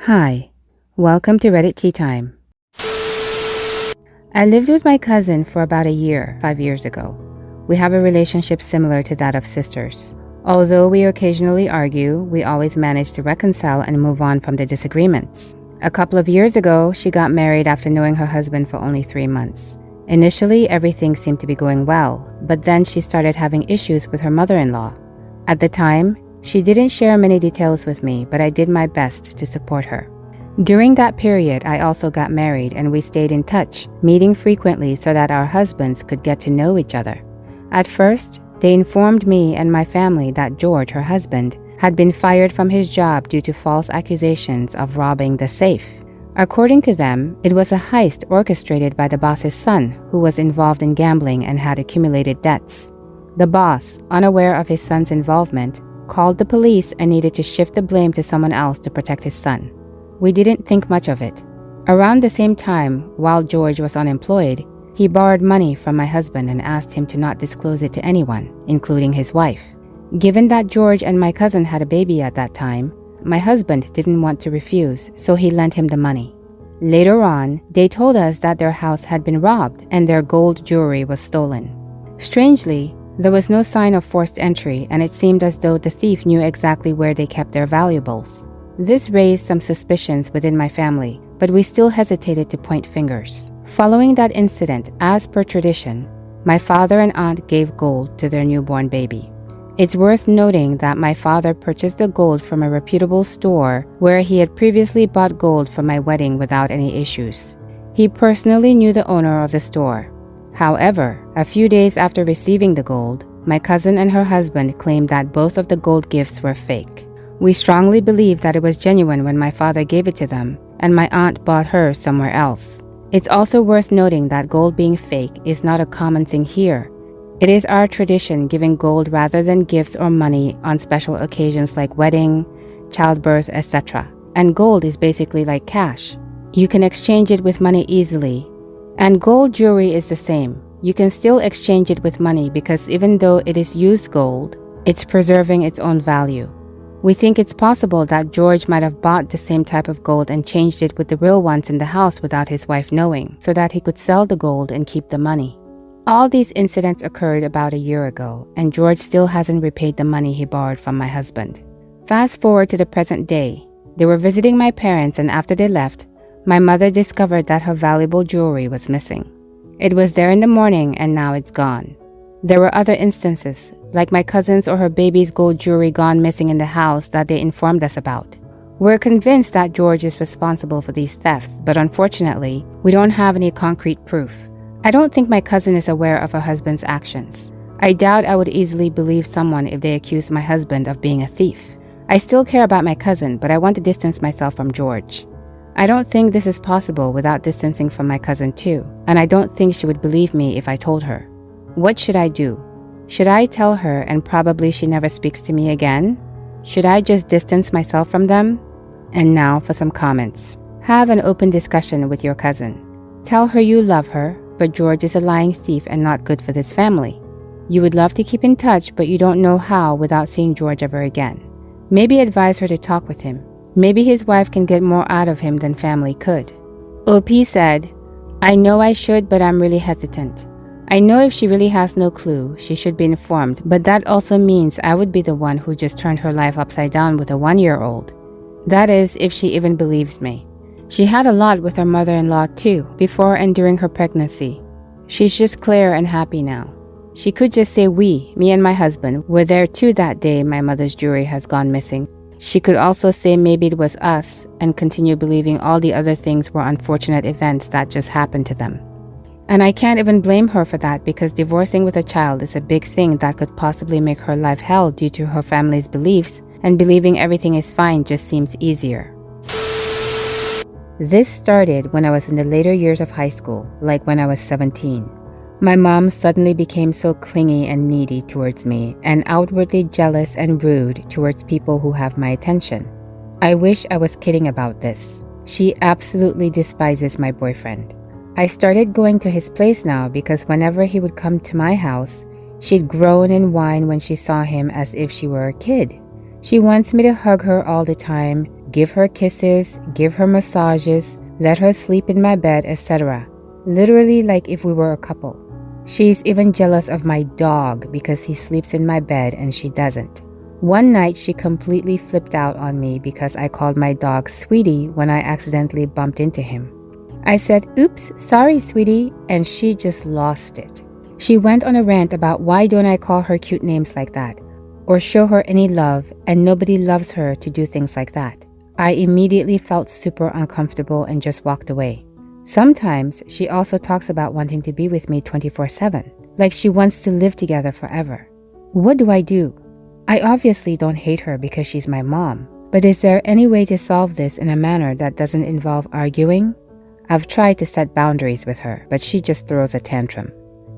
Hi, welcome to Reddit Tea Time. I lived with my cousin for about a year, 5 years ago. We have a relationship similar to that of sisters. Although we occasionally argue, we always manage to reconcile and move on from the disagreements. A couple of years ago, she got married after knowing her husband for only 3 months. Initially, everything seemed to be going well, but then she started having issues with her mother-in-law. At the time, she didn't share many details with me, but I did my best to support her. During that period, I also got married and we stayed in touch, meeting frequently so that our husbands could get to know each other. At first, they informed me and my family that George, her husband, had been fired from his job due to false accusations of robbing the safe. According to them, it was a heist orchestrated by the boss's son, who was involved in gambling and had accumulated debts. The boss, unaware of his son's involvement, called the police and needed to shift the blame to someone else to protect his son. We didn't think much of it. Around the same time, while George was unemployed, he borrowed money from my husband and asked him to not disclose it to anyone, including his wife. Given that George and my cousin had a baby at that time, my husband didn't want to refuse, so he lent him the money. Later on, they told us that their house had been robbed and their gold jewelry was stolen. Strangely, there was no sign of forced entry, and it seemed as though the thief knew exactly where they kept their valuables. This raised some suspicions within my family, but we still hesitated to point fingers. Following that incident, as per tradition, my father and aunt gave gold to their newborn baby. It's worth noting that my father purchased the gold from a reputable store where he had previously bought gold for my wedding without any issues. He personally knew the owner of the store. However, a few days after receiving the gold, my cousin and her husband claimed that both of the gold gifts were fake. We strongly believe that it was genuine when my father gave it to them, and my aunt bought hers somewhere else. It's also worth noting that gold being fake is not a common thing here. It is our tradition giving gold rather than gifts or money on special occasions like wedding, childbirth, etc. And gold is basically like cash. You can exchange it with money easily. And gold jewelry is the same. You can still exchange it with money because even though it is used gold, it's preserving its own value. We think it's possible that George might have bought the same type of gold and changed it with the real ones in the house without his wife knowing, so that he could sell the gold and keep the money. All these incidents occurred about a year ago, and George still hasn't repaid the money he borrowed from my husband. Fast forward to the present day. They were visiting my parents, and after they left, my mother discovered that her valuable jewelry was missing. It was there in the morning and now it's gone. There were other instances, like my cousin's or her baby's gold jewelry gone missing in the house that they informed us about. We're convinced that George is responsible for these thefts, but unfortunately, we don't have any concrete proof. I don't think my cousin is aware of her husband's actions. I doubt I would easily believe someone if they accused my husband of being a thief. I still care about my cousin, but I want to distance myself from George. I don't think this is possible without distancing from my cousin too, and I don't think she would believe me if I told her. What should I do? Should I tell her and probably she never speaks to me again? Should I just distance myself from them? And now for some comments. Have an open discussion with your cousin. Tell her you love her, but George is a lying thief and not good for this family. You would love to keep in touch, but you don't know how without seeing George ever again. Maybe advise her to talk with him. Maybe his wife can get more out of him than family could. OP said, I know I should, but I'm really hesitant. I know if she really has no clue, she should be informed, but that also means I would be the one who just turned her life upside down with a 1-year-old. That is, if she even believes me. She had a lot with her mother-in-law too, before and during her pregnancy. She's just clear and happy now. She could just say we, me and my husband, were there too that day my mother's jewelry has gone missing. She could also say maybe it was us and continue believing all the other things were unfortunate events that just happened to them. And I can't even blame her for that because divorcing with a child is a big thing that could possibly make her life hell due to her family's beliefs, and believing everything is fine just seems easier. This started when I was in the later years of high school, like when I was 17. My mom suddenly became so clingy and needy towards me and outwardly jealous and rude towards people who have my attention. I wish I was kidding about this. She absolutely despises my boyfriend. I started going to his place now because whenever he would come to my house, she'd groan and whine when she saw him as if she were a kid. She wants me to hug her all the time, give her kisses, give her massages, let her sleep in my bed, etc. Literally like if we were a couple. She's even jealous of my dog because he sleeps in my bed and she doesn't. One night she completely flipped out on me because I called my dog Sweetie when I accidentally bumped into him. I said, "Oops, sorry, Sweetie," and she just lost it. She went on a rant about why don't I call her cute names like that, or show her any love, and nobody loves her to do things like that. I immediately felt super uncomfortable and just walked away. Sometimes she also talks about wanting to be with me 24/7, like she wants to live together forever. What do I do? I obviously don't hate her because she's my mom, but is there any way to solve this in a manner that doesn't involve arguing? I've tried to set boundaries with her, but she just throws a tantrum.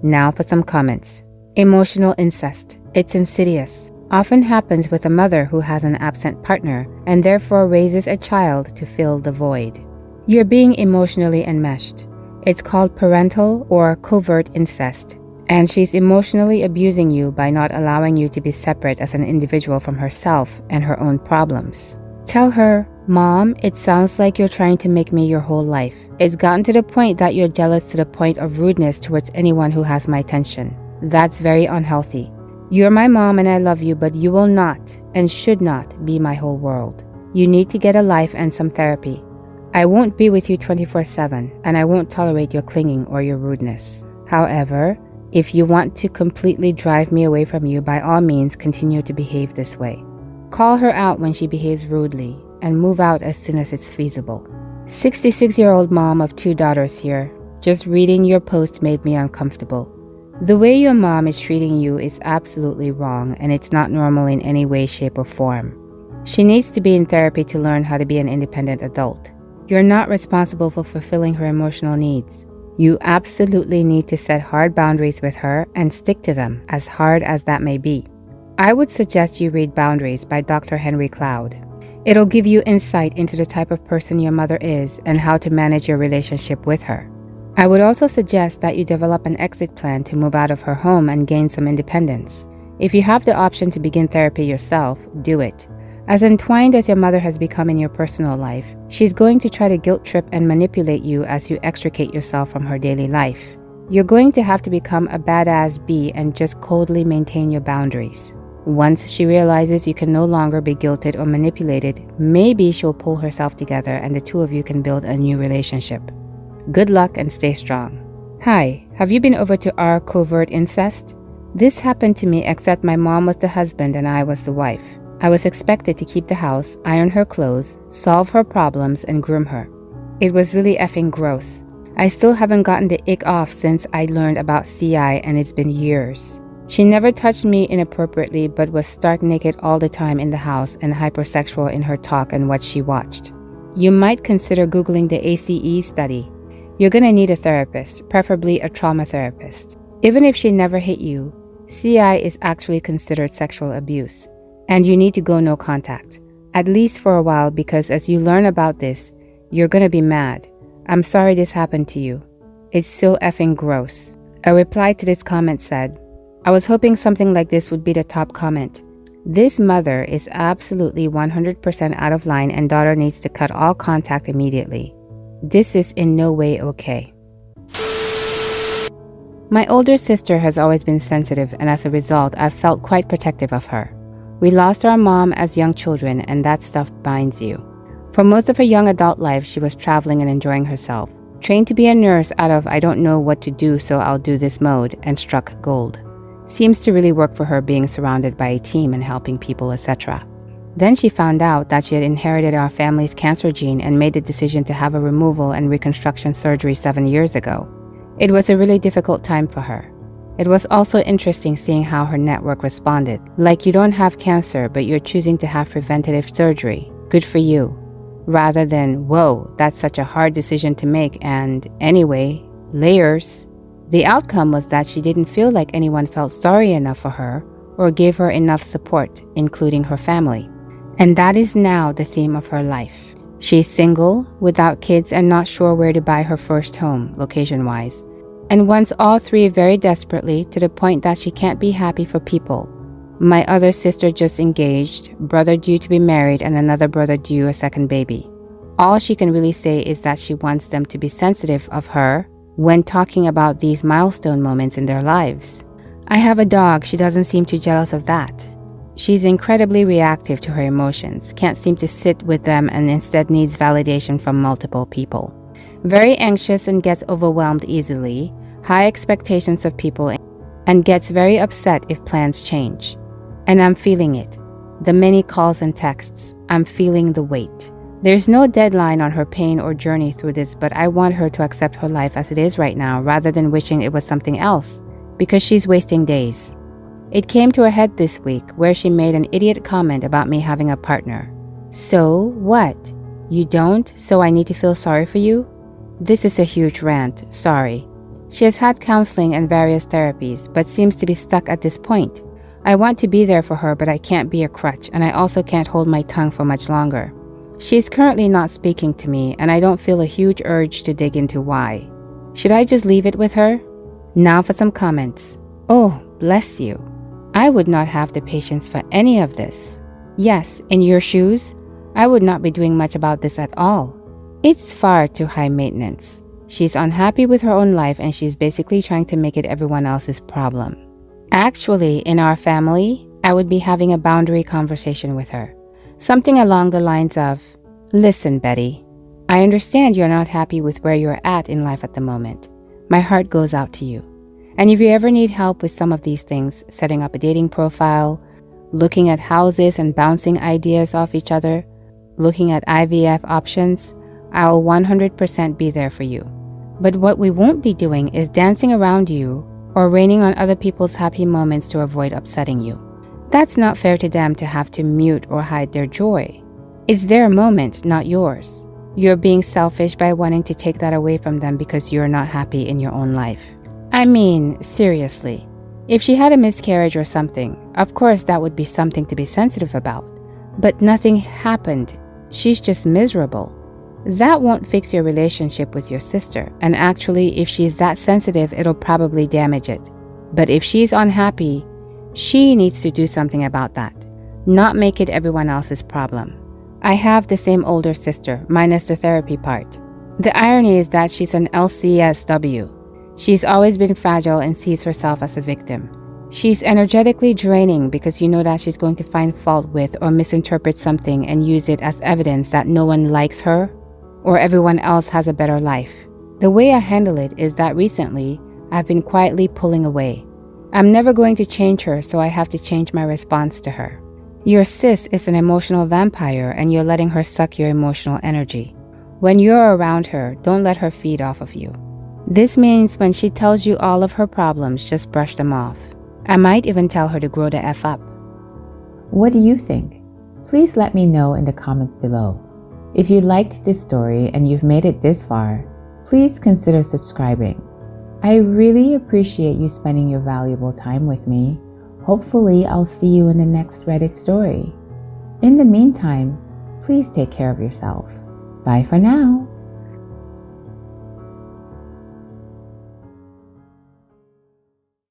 Now for some comments. Emotional incest. It's insidious. Often happens with a mother who has an absent partner and therefore raises a child to fill the void. You're being emotionally enmeshed. It's called parental or covert incest, and she's emotionally abusing you by not allowing you to be separate as an individual from herself and her own problems. Tell her, "Mom, it sounds like you're trying to make me your whole life. It's gotten to the point that you're jealous to the point of rudeness towards anyone who has my attention. That's very unhealthy. You're my mom and I love you, but you will not and should not be my whole world. You need to get a life and some therapy. I won't be with you 24/7, and I won't tolerate your clinging or your rudeness. However, if you want to completely drive me away from you, by all means continue to behave this way. Call her out when she behaves rudely, and move out as soon as it's feasible." 66-year-old mom of 2 daughters here. Just reading your post made me uncomfortable. The way your mom is treating you is absolutely wrong, and it's not normal in any way, shape, or form. She needs to be in therapy to learn how to be an independent adult. You're not responsible for fulfilling her emotional needs. You absolutely need to set hard boundaries with her and stick to them, as hard as that may be. I would suggest you read Boundaries by Dr. Henry Cloud. It'll give you insight into the type of person your mother is and how to manage your relationship with her. I would also suggest that you develop an exit plan to move out of her home and gain some independence. If you have the option to begin therapy yourself, do it. As entwined as your mother has become in your personal life, she's going to try to guilt trip and manipulate you as you extricate yourself from her daily life. You're going to have to become a badass bee and just coldly maintain your boundaries. Once she realizes you can no longer be guilted or manipulated, maybe she'll pull herself together and the two of you can build a new relationship. Good luck and stay strong. Hi, have you been over to our covert incest? This happened to me, except my mom was the husband and I was the wife. I was expected to keep the house, iron her clothes, solve her problems, and groom her. It was really effing gross. I still haven't gotten the ick off since I learned about CI, and it's been years. She never touched me inappropriately, but was stark naked all the time in the house and hypersexual in her talk and what she watched. You might consider Googling the ACE study. You're gonna need a therapist, preferably a trauma therapist. Even if she never hit you, CI is actually considered sexual abuse. And you need to go no contact, at least for a while, because as you learn about this, you're gonna be mad. I'm sorry this happened to you. It's so effing gross. A reply to this comment said, I was hoping something like this would be the top comment. This mother is absolutely 100% out of line and daughter needs to cut all contact immediately. This is in no way okay. My older sister has always been sensitive, and as a result, I've felt quite protective of her. We lost our mom as young children, and that stuff binds you. For most of her young adult life, she was traveling and enjoying herself. Trained to be a nurse out of I don't know what to do, so I'll do this mode, and struck gold. Seems to really work for her, being surrounded by a team and helping people, etc. Then she found out that she had inherited our family's cancer gene and made the decision to have a removal and reconstruction surgery 7 years ago. It was a really difficult time for her. It was also interesting seeing how her network responded. Like, you don't have cancer, but you're choosing to have preventative surgery. Good for you. Rather than, whoa, that's such a hard decision to make, and anyway, layers. The outcome was that she didn't feel like anyone felt sorry enough for her or gave her enough support, including her family. And that is now the theme of her life. She's single, without kids, and not sure where to buy her first home, location-wise. And wants all three very desperately, to the point that she can't be happy for people. My other sister just engaged, brother due to be married, and another brother due a second baby. All she can really say is that she wants them to be sensitive of her when talking about these milestone moments in their lives. I have a dog, she doesn't seem too jealous of that. She's incredibly reactive to her emotions, can't seem to sit with them and instead needs validation from multiple people. Very anxious and gets overwhelmed easily, high expectations of people, and gets very upset if plans change. And I'm feeling it. The many calls and texts, I'm feeling the weight. There's no deadline on her pain or journey through this, but I want her to accept her life as it is right now rather than wishing it was something else, because she's wasting days. It came to a head this week where she made an idiot comment about me having a partner. So what? You don't, so I need to feel sorry for you? This is a huge rant, sorry. She has had counseling and various therapies, but seems to be stuck at this point. I want to be there for her, but I can't be a crutch, and I also can't hold my tongue for much longer. She is currently not speaking to me, and I don't feel a huge urge to dig into why. Should I just leave it with her? Now for some comments. Oh, bless you. I would not have the patience for any of this. Yes, in your shoes, I would not be doing much about this at all. It's far too high maintenance. She's unhappy with her own life and she's basically trying to make it everyone else's problem. Actually, in our family, I would be having a boundary conversation with her. Something along the lines of, listen, Betty, I understand you're not happy with where you're at in life at the moment. My heart goes out to you. And if you ever need help with some of these things, setting up a dating profile, looking at houses and bouncing ideas off each other, looking at IVF options, I'll 100% be there for you. But what we won't be doing is dancing around you or raining on other people's happy moments to avoid upsetting you. That's not fair to them to have to mute or hide their joy. It's their moment, not yours. You're being selfish by wanting to take that away from them because you're not happy in your own life. I mean, seriously, if she had a miscarriage or something, of course that would be something to be sensitive about. But nothing happened. She's just miserable. That won't fix your relationship with your sister, and actually, if she's that sensitive, it'll probably damage it. But if she's unhappy, she needs to do something about that, not make it everyone else's problem. I have the same older sister, minus the therapy part. The irony is that she's an LCSW. She's always been fragile and sees herself as a victim. She's energetically draining because you know that she's going to find fault with or misinterpret something and use it as evidence that no one likes her or everyone else has a better life. The way I handle it is that recently, I've been quietly pulling away. I'm never going to change her, so I have to change my response to her. Your sis is an emotional vampire and you're letting her suck your emotional energy. When you're around her, don't let her feed off of you. This means when she tells you all of her problems, just brush them off. I might even tell her to grow the F up. What do you think? Please let me know in the comments below. If you liked this story and you've made it this far, please consider subscribing. I really appreciate you spending your valuable time with me. Hopefully, I'll see you in the next Reddit story. In the meantime, please take care of yourself. Bye for now.